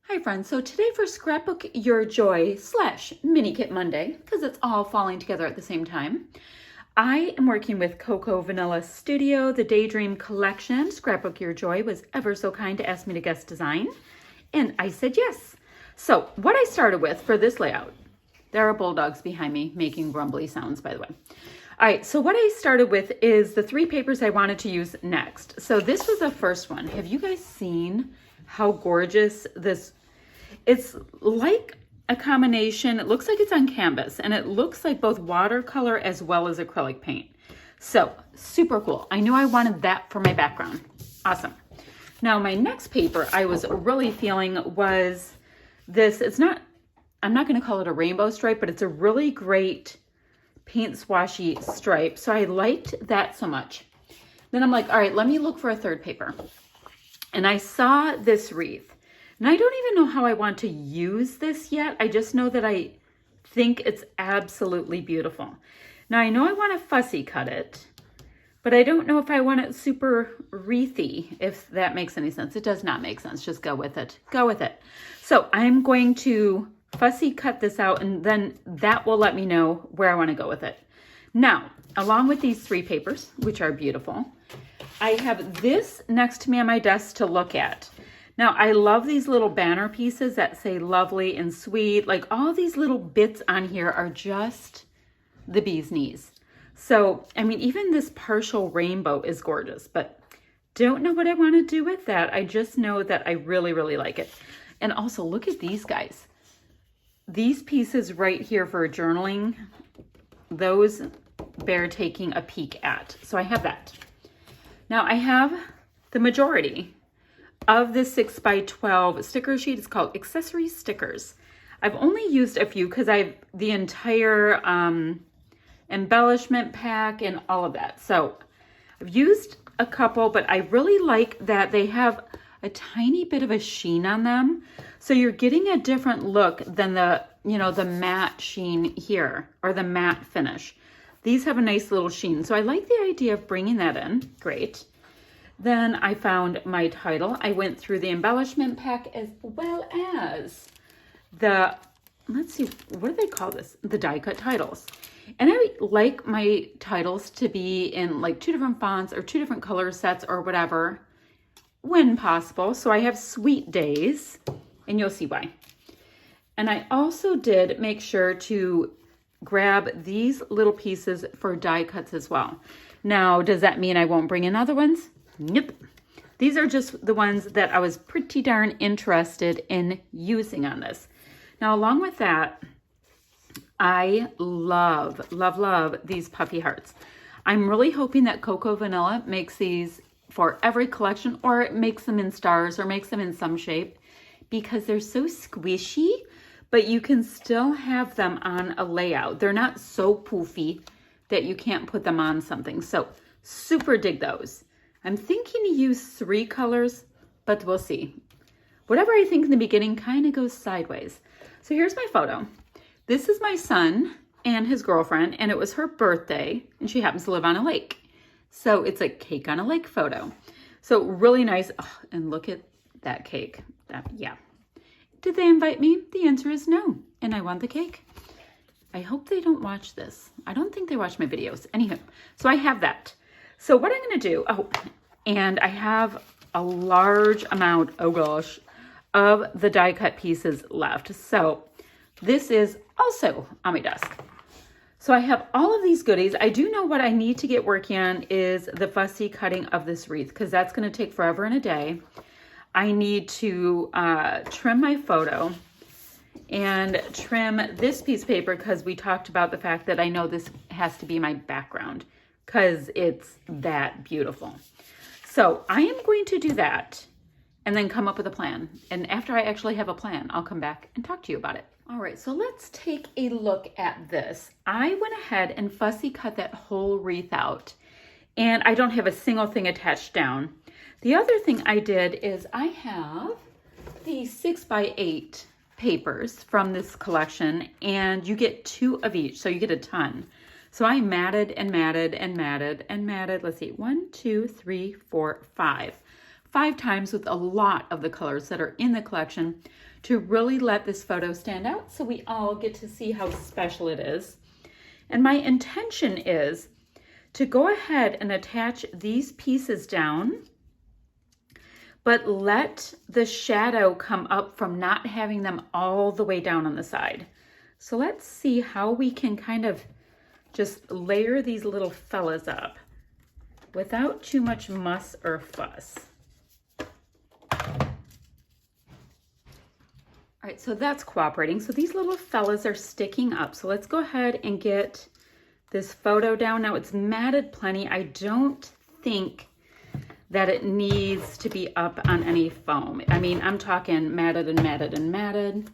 Hi friends, so today for Scrapbook Your Joy / Mini Kit Monday, because it's all falling together at the same time, I am working with Cocoa Vanilla Studio, the Daydream collection. Scrapbook Your Joy was ever so kind to ask me to guest design, and I said yes. So what I started with for this layout, there are bulldogs behind me making grumbly sounds, by the way. All right, so what I started with is the 3 papers I wanted to use next. So this was the first one. Have you guys seen how gorgeous this? It's like a combination. It looks like it's on canvas, and it looks like both watercolor as well as acrylic paint. So super cool. I knew I wanted that for my background. Awesome. Now my next paper I was really feeling was this. I'm not going to call it a rainbow stripe, but it's a really great paint swashy stripe. So I liked that so much. Then I'm like, all right, let me look for a third paper. And I saw this wreath. And I don't even know how I want to use this yet. I just know that I think it's absolutely beautiful. Now I know I want to fussy cut it, but I don't know if I want it super wreathy, if that makes any sense. It does not make sense. Just go with it. Go with it. So I'm going to fussy cut this out, and then that will let me know where I want to go with it. Now, along with these 3 papers, which are beautiful, I have this next to me on my desk to look at. Now, I love these little banner pieces that say lovely and sweet. Like all these little bits on here are just the bee's knees. So, I mean, even this partial rainbow is gorgeous, but don't know what I want to do with that. I just know that I really, really like it. And also look at these guys. These pieces right here for journaling, those bear taking a peek at. So I have that. Now I have the majority of this 6x12 sticker sheet. It's called Accessory Stickers. I've only used a few because I've the entire embellishment pack and all of that. So I've used a couple, but I really like that they have a tiny bit of a sheen on them. So you're getting a different look than the matte sheen here, or the matte finish. These have a nice little sheen. So I like the idea of bringing that in. Great. Then I found my title. I went through the embellishment pack as well as the, let's see, what do they call this? The die cut titles. And I like my titles to be in like 2 different fonts or 2 different color sets or whatever, when possible. So I have Sweet Days, and you'll see why. And I also did make sure to grab these little pieces for die cuts as well. Now, does that mean I won't bring in other ones? Nope. These are just the ones that I was pretty darn interested in using on this. Now, along with that, I love, love, love these puffy hearts. I'm really hoping that Cocoa Vanilla makes these for every collection, or it makes them in stars, or makes them in some shape, because they're so squishy, but you can still have them on a layout. They're not so poofy that you can't put them on something. So super dig those. I'm thinking to use 3 colors, but we'll see. Whatever I think in the beginning kind of goes sideways. So here's my photo. This is my son and his girlfriend, and it was her birthday, and she happens to live on a lake. So it's a cake on a lake photo. So really nice. Oh, and look at that cake. Yeah. Did they invite me? The answer is no. And I want the cake. I hope they don't watch this. I don't think they watch my videos. Anywho, so I have that. So what I'm going to do, and I have a large amount, oh gosh, of the die cut pieces left. So this is also on my desk. So I have all of these goodies. I do know what I need to get working on is the fussy cutting of this wreath, because that's going to take forever and a day. I need to trim my photo and trim this piece of paper, because we talked about the fact that I know this has to be my background because it's that beautiful. So I am going to do that and then come up with a plan. And after I actually have a plan, I'll come back and talk to you about it. All right, so let's take a look at this. I went ahead and fussy cut that whole wreath out, and I don't have a single thing attached down. The other thing I did is I have the 6x8 papers from this collection, and you get 2 of each, so you get a ton. So I matted and matted and matted and matted. Let's see, 1, 2, 3, 4, 5. 5 times with a lot of the colors that are in the collection to really let this photo stand out so we all get to see how special it is. And my intention is to go ahead and attach these pieces down, but let the shadow come up from not having them all the way down on the side. So let's see how we can kind of just layer these little fellas up without too much muss or fuss. All right, so that's cooperating. So these little fellas are sticking up. So let's go ahead and get this photo down. Now it's matted plenty. I don't think that it needs to be up on any foam. I mean, I'm talking matted and matted and matted,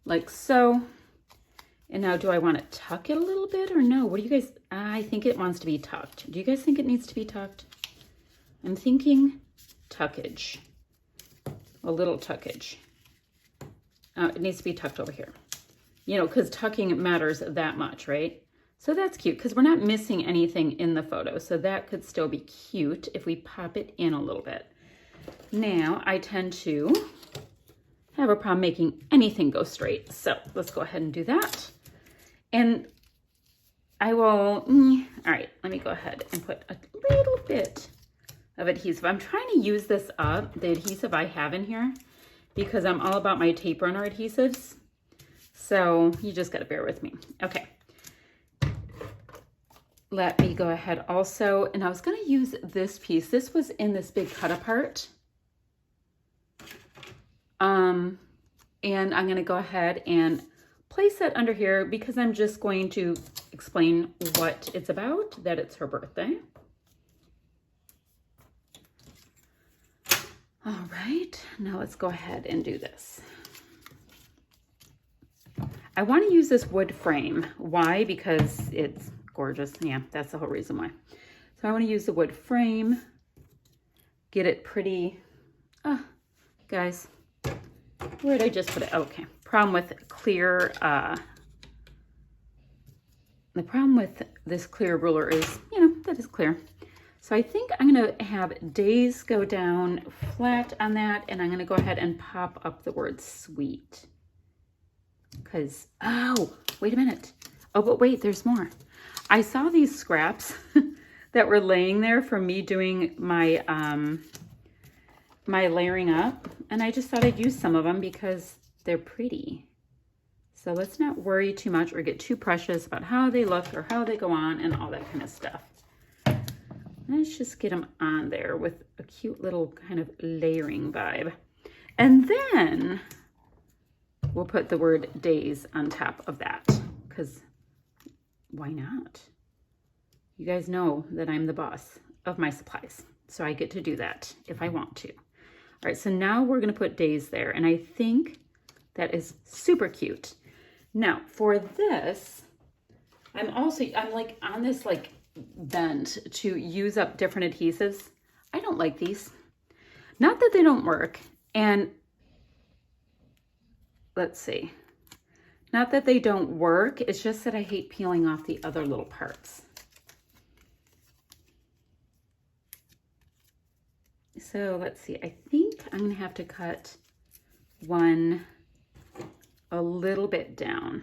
like so. And now do I want to tuck it a little bit or no? What do you guys, I think it wants to be tucked. Do you guys think it needs to be tucked? I'm thinking tuckage, a little tuckage. It needs to be tucked over here, you know, because tucking matters that much, right? So that's cute because we're not missing anything in the photo. So that could still be cute if we pop it in a little bit. Now I tend to have a problem making anything go straight. So let's go ahead and do that. And I will, all right, let me go ahead and put a little bit of adhesive. I'm trying to use this up, the adhesive I have in here, because I'm all about my tape runner adhesives. So you just got to bear with me. Okay. Let me go ahead also, and I was going to use this piece. This was in this big cut apart. And I'm going to go ahead and place that under here because I'm just going to explain what it's about, that it's her birthday. All right, now let's go ahead and do this. I want to use this wood frame. Why? Because it's gorgeous. Yeah, that's the whole reason why. So I want to use the wood frame, get it pretty. Guys, where did I just put it? Okay. Problem with clear, the problem with this clear ruler is, you know, that is clear. So I think I'm going to have days go down flat on that, and I'm going to go ahead and pop up the word sweet. Because, oh, wait a minute. Oh, but wait, there's more. I saw these scraps that were laying there from me doing my, my layering up, and I just thought I'd use some of them because they're pretty. So let's not worry too much or get too precious about how they look or how they go on and all that kind of stuff. Let's just get them on there with a cute little kind of layering vibe. And then we'll put the word days on top of that, because why not? You guys know that I'm the boss of my supplies, so I get to do that if I want to. All right, so now we're going to put days there, and I think that is super cute. Now for this, I'm like on this like bent to use up different adhesives. I don't like these. Not that they don't work, and let's see. Not that they don't work, it's just that I hate peeling off the other little parts. So let's see, I think I'm gonna have to cut one a little bit down.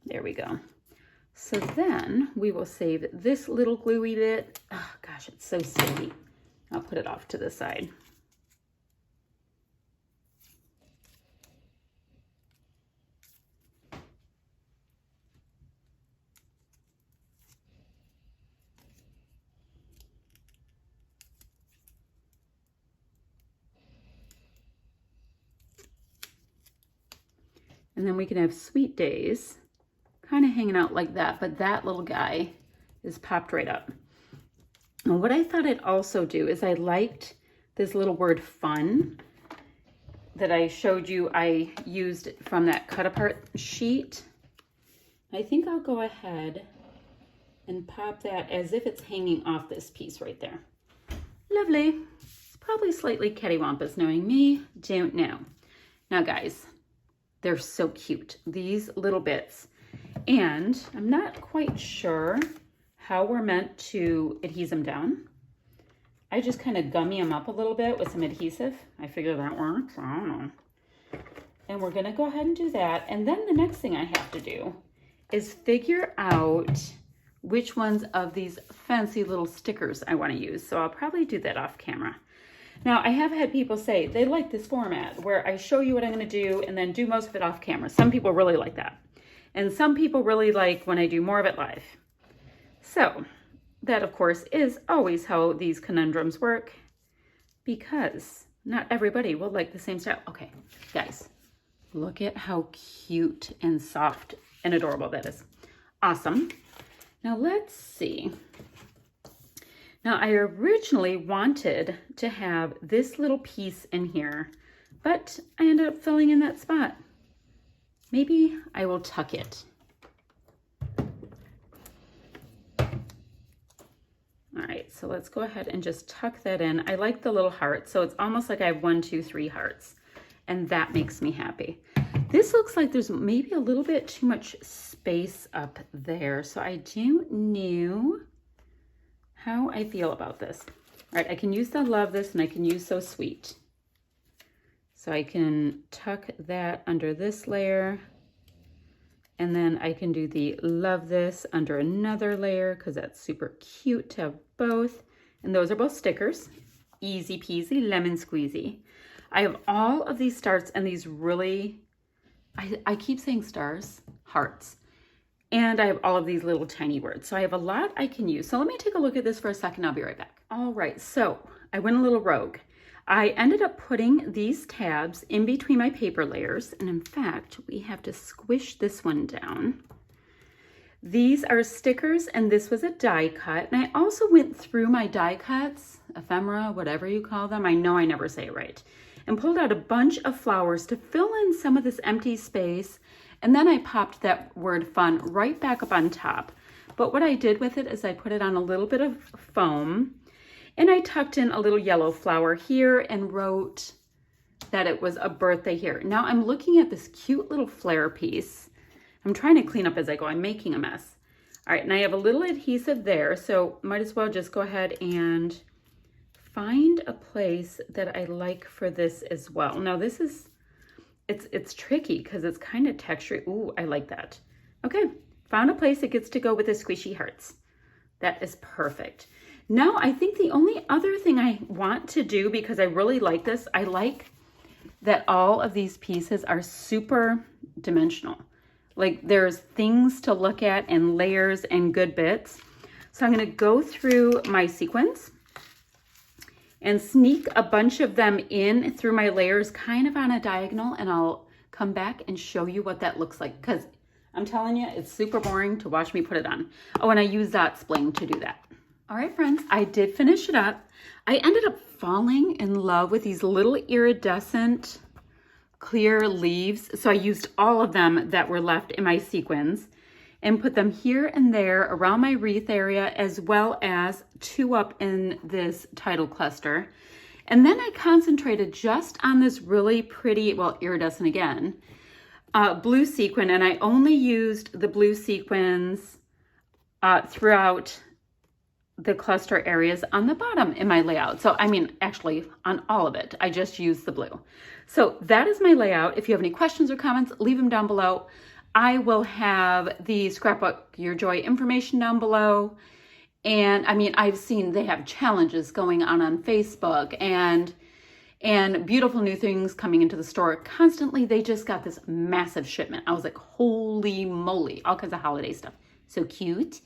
There we go. So then we will save this little gluey bit. Oh gosh, it's so sticky. I'll put it off to the side. And then we can have sweet days kind of hanging out like that, but that little guy is popped right up. And what I thought I'd also do is I liked this little word fun that I showed you I used from that cut apart sheet. I think I'll go ahead and pop that as if it's hanging off this piece right there. Lovely. It's probably slightly cattywampus knowing me, don't know. Now guys, they're so cute, these little bits. And I'm not quite sure how we're meant to adhese them down. I just kind of gummy them up a little bit with some adhesive. I figure that works. I don't know. And we're going to go ahead and do that. And then the next thing I have to do is figure out which ones of these fancy little stickers I want to use. So I'll probably do that off camera. Now, I have had people say they like this format where I show you what I'm going to do and then do most of it off camera. Some people really like that. And some people really like when I do more of it live. So that, of course, is always how these conundrums work, because not everybody will like the same style. Okay, guys, look at how cute and soft and adorable that is. Awesome. Now let's see. Now I originally wanted to have this little piece in here, but I ended up filling in that spot. Maybe I will tuck it. All right, so let's go ahead and just tuck that in. I like the little heart, so it's almost like I have 1, 2, 3 hearts, and that makes me happy. This looks like there's maybe a little bit too much space up there, so I don't know how I feel about this. All right, I can use the love this, and I can use so sweet. So I can tuck that under this layer, and then I can do the love this under another layer because that's super cute to have both. And those are both stickers. Easy peasy, lemon squeezy. I have all of these stars and these really, I keep saying stars, hearts. And I have all of these little tiny words. So I have a lot I can use. So let me take a look at this for a second. I'll be right back. All right, so I went a little rogue. I ended up putting these tabs in between my paper layers. And in fact, we have to squish this one down. These are stickers, and this was a die cut. And I also went through my die cuts, ephemera, whatever you call them. I know I never say it right. And pulled out a bunch of flowers to fill in some of this empty space. And then I popped that word fun right back up on top. But what I did with it is I put it on a little bit of foam, and I tucked in a little yellow flower here and wrote that it was a birthday here. Now I'm looking at this cute little flare piece. I'm trying to clean up as I go. I'm making a mess. All right, and I have a little adhesive there, so might as well just go ahead and find a place that I like for this as well. Now this is, it's tricky because it's kind of textured. Ooh, I like that. Okay, found a place that gets to go with the squishy hearts. That is perfect. Now I think the only other thing I want to do, because I really like this, I like that all of these pieces are super dimensional. Like there's things to look at and layers and good bits. So I'm gonna go through my sequins and sneak a bunch of them in through my layers kind of on a diagonal, and I'll come back and show you what that looks like, because I'm telling you, it's super boring to watch me put it on. Oh, and I use that spling to do that. All right, friends, I did finish it up. I ended up falling in love with these little iridescent clear leaves. So I used all of them that were left in my sequins and put them here and there around my wreath area, as well as 2 up in this title cluster. And then I concentrated just on this really pretty, well, iridescent again, blue sequin. And I only used the blue sequins throughout the cluster areas on the bottom in my layout. So, I mean, actually on all of it, I just used the blue. So that is my layout. If you have any questions or comments, leave them down below. I will have the Scrapbook Your Joy information down below. And I mean, I've seen they have challenges going on Facebook and beautiful new things coming into the store constantly. They just got this massive shipment. I was like, holy moly, all kinds of holiday stuff. So cute.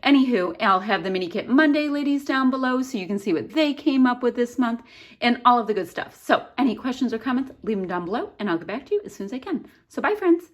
Anywho, I'll have the mini kit Monday ladies down below so you can see what they came up with this month and all of the good stuff. So any questions or comments, leave them down below and I'll get back to you as soon as I can. So bye, friends.